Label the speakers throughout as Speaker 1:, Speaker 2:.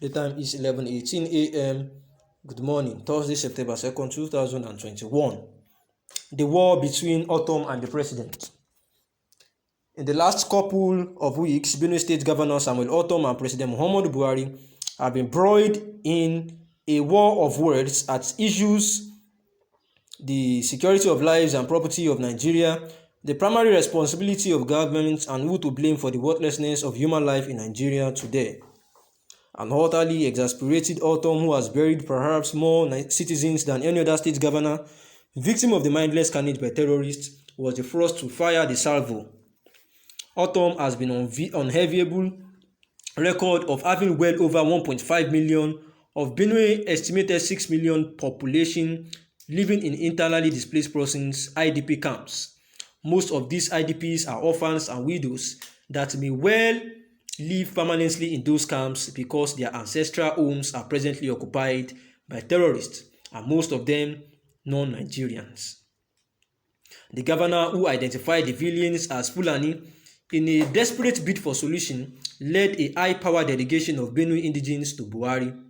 Speaker 1: The time is 11:18 a.m. Good morning, Thursday, September 2nd, 2021. The war between ORTOM and the president. In the last couple of weeks, Benue State Governor Samuel ORTOM and President Muhammadu Buhari have been embroiled in a war of words at issues the security of lives and property of Nigeria, the primary responsibility of government, and who to blame for the worthlessness of human life in Nigeria today. An utterly exasperated ORTOM, who has buried perhaps more citizens than any other state governor, victim of the mindless carnage by terrorists, was the first to fire the salvo. ORTOM has been on unenviable record of having well over 1.5 million of Benue estimated 6 million population living in internally displaced persons IDP camps. Most of these IDPs are orphans and widows that may well live permanently in those camps because their ancestral homes are presently occupied by terrorists, and most of them non-Nigerians. The governor, who identified the villains as Fulani, in a desperate bid for solution, led a high-powered delegation of Benue indigenes to Buhari,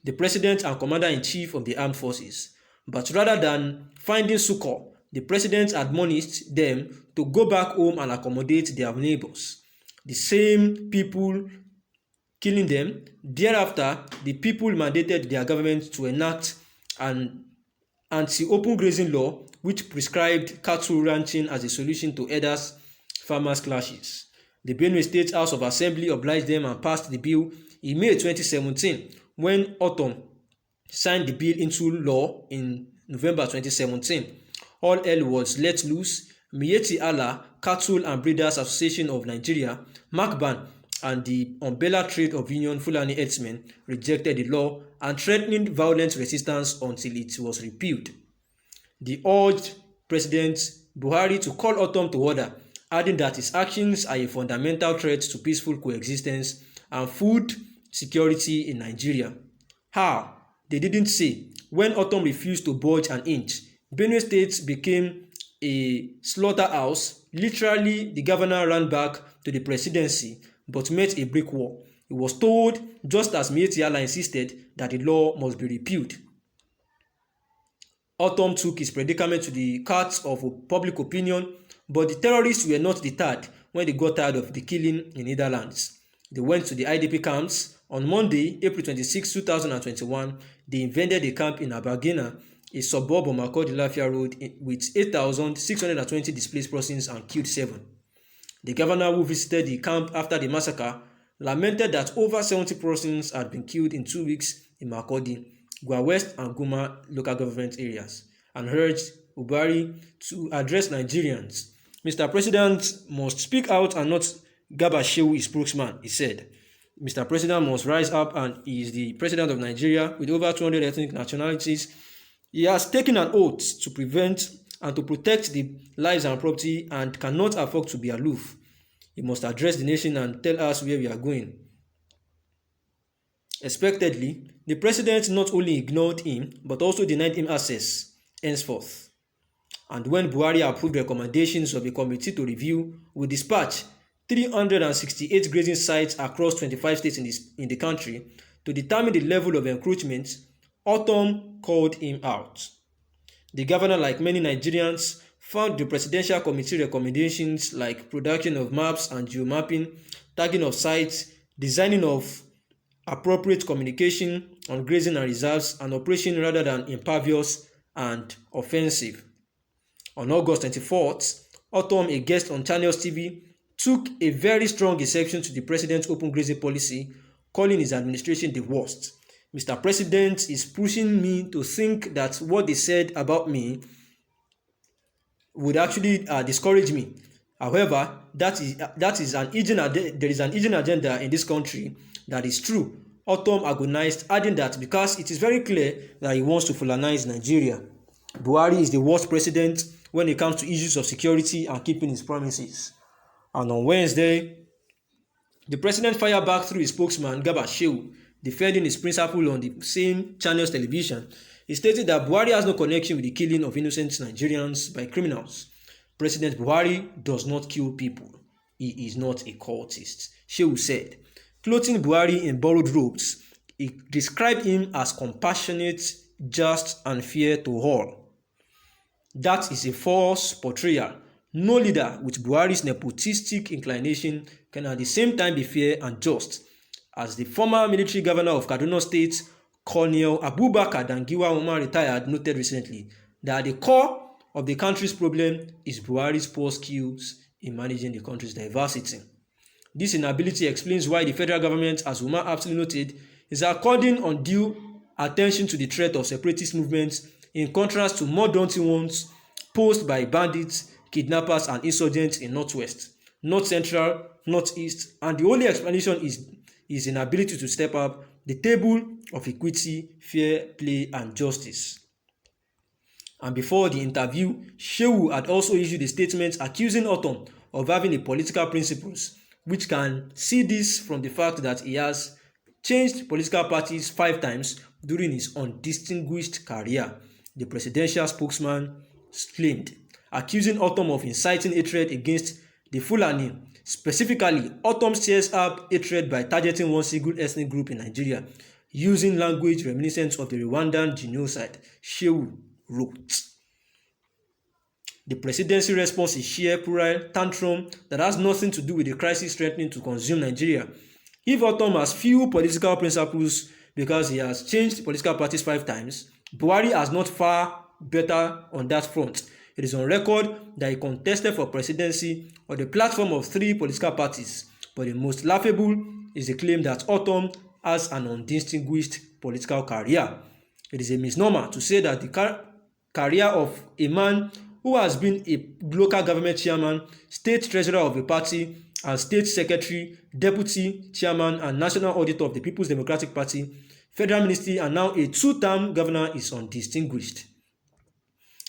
Speaker 1: the president and commander-in-chief of the armed forces. But rather than finding succor, the president admonished them to go back home and accommodate their neighbors, the same people killing them. Thereafter, the people mandated their government to enact an anti-open grazing law which prescribed cattle ranching as a solution to herders-farmers clashes. The Benue State House of Assembly obliged them and passed the bill in May 2017, when ORTOM signed the bill into law in November 2017. All hell was let loose. Miyetti Allah, Cattle and Breeders Association of Nigeria, MACBAN, and the Umbrella Trade of Union Fulani Herdsmen rejected the law and threatened violent resistance until it was repealed. They urged President Buhari to call ORTOM to order, adding that his actions are a fundamental threat to peaceful coexistence and food security in Nigeria. How? They didn't say. When ORTOM refused to budge an inch, Benue State became a slaughterhouse. Literally, the governor ran back to the presidency but met a brick wall. He was told, just as Miyetti Allah insisted, that the law must be repealed. ORTOM took his predicament to the courts of public opinion, but the terrorists were not deterred when they got tired of the killing in Netherlands. They went to the IDP camps. On Monday, April 26, 2021, they invaded a camp in Abagena, a suburb of Makurdi-Lafia Road, with 8,620 displaced persons and killed 7. The governor, who visited the camp after the massacre, lamented that over 70 persons had been killed in 2 weeks in Makurdi, Gwa West and Guma local government areas, and urged Buhari to address Nigerians. Mr. President must speak out and not Garba Shehu, his spokesman, he said. Mr. President must rise up, and he is the president of Nigeria with over 200 ethnic nationalities. He has taken an oath to prevent and to protect the lives and property and cannot afford to be aloof. He must address the nation and tell us where we are going. Expectedly, the president not only ignored him but also denied him access henceforth. And when Buhari approved recommendations of a committee to review, will dispatch 368 grazing sites across 25 states in the country to determine the level of encroachment, ORTOM called him out. The governor, like many Nigerians, found the presidential committee recommendations like production of maps and geomapping, tagging of sites, designing of appropriate communication on grazing and reserves, and operation rather than impervious and offensive. On August 24th, ORTOM, a guest on Channels TV, took a very strong exception to the president's open grazing policy, calling his administration the worst. Mr. President is pushing me to think that what they said about me would actually discourage me. However, there is an hidden agenda in this country that is true. ORTOM agonized, adding that because it is very clear that he wants to Fulanize Nigeria. Buhari is the worst president when it comes to issues of security and keeping his promises. And on Wednesday, the president fired back through his spokesman, Garba Shehu, defending his principle on the same channel's television. He stated that Buhari has no connection with the killing of innocent Nigerians by criminals. President Buhari does not kill people. He is not a cultist, Shehu said. clothing Buhari in borrowed robes. He described him as compassionate, just, and fair to all. That is a false portrayal. No leader with Buhari's nepotistic inclination can at the same time be fair and just. As the former military governor of Kaduna State, Colonel Abubakar Dangiwa Umar retired, noted recently that at the core of the country's problem is Buhari's poor skills in managing the country's diversity. This inability explains why the federal government, as Umar aptly noted, is according undue attention to the threat of separatist movements in contrast to more daunting ones posed by bandits, kidnappers, and insurgents in Northwest, North Central, Northeast, and the only explanation is inability to step up the table of equity, fair play, and justice. And before the interview, Shehu had also issued a statement accusing ORTOM of having a political principles, which can see this from the fact that he has changed political parties 5 times during his undistinguished career, the presidential spokesman claimed, accusing ORTOM of inciting hatred against the Fulani. Specifically, ORTOM stirs up hatred by targeting one single ethnic group in Nigeria, using language reminiscent of the Rwandan genocide, Shehu wrote. The presidency response is sheer puerile tantrum that has nothing to do with the crisis threatening to consume Nigeria. If ORTOM has few political principles because he has changed political parties 5 times, Buhari has not far better on that front. It is on record that he contested for presidency on the platform of 3 political parties, but the most laughable is the claim that ORTOM has an undistinguished political career. It is a misnomer to say that the career of a man who has been a local government chairman, state treasurer of a party, and state secretary, deputy chairman, and national auditor of the People's Democratic Party, federal ministry, and now a 2-term governor is undistinguished.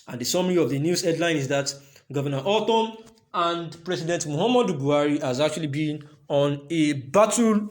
Speaker 1: And the summary of the news headline is that Governor ORTOM and President Muhammadu Buhari has actually been on a battle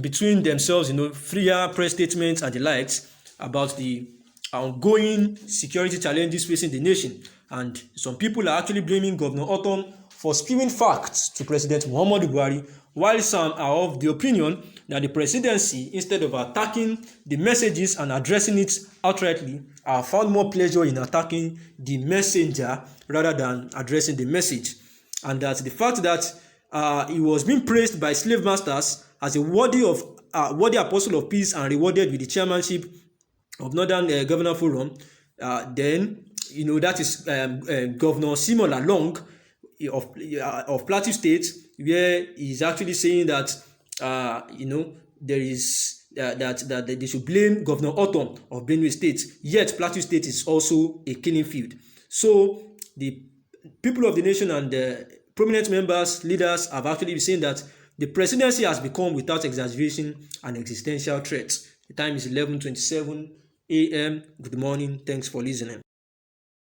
Speaker 1: between themselves, freer press statements and the likes about the ongoing security challenges facing the nation. And some people are actually blaming Governor ORTOM for spewing facts to President Muhammadu Buhari, while some are of the opinion that the presidency, instead of attacking the messages and addressing it outrightly, have found more pleasure in attacking the messenger rather than addressing the message. And that the fact that he was being praised by slave masters as a worthy apostle of peace and rewarded with the chairmanship of Northern Governor Forum, then that is Governor Simon Lalong of Plateau State, where he's actually saying that there is that they should blame Governor ORTOM of Benue State. Yet Plateau State is also a killing field. So the people of the nation and the prominent members, leaders have actually been saying that the presidency has become, without exaggeration, an existential threat. The time is 11:27 a.m. Good morning. Thanks for listening.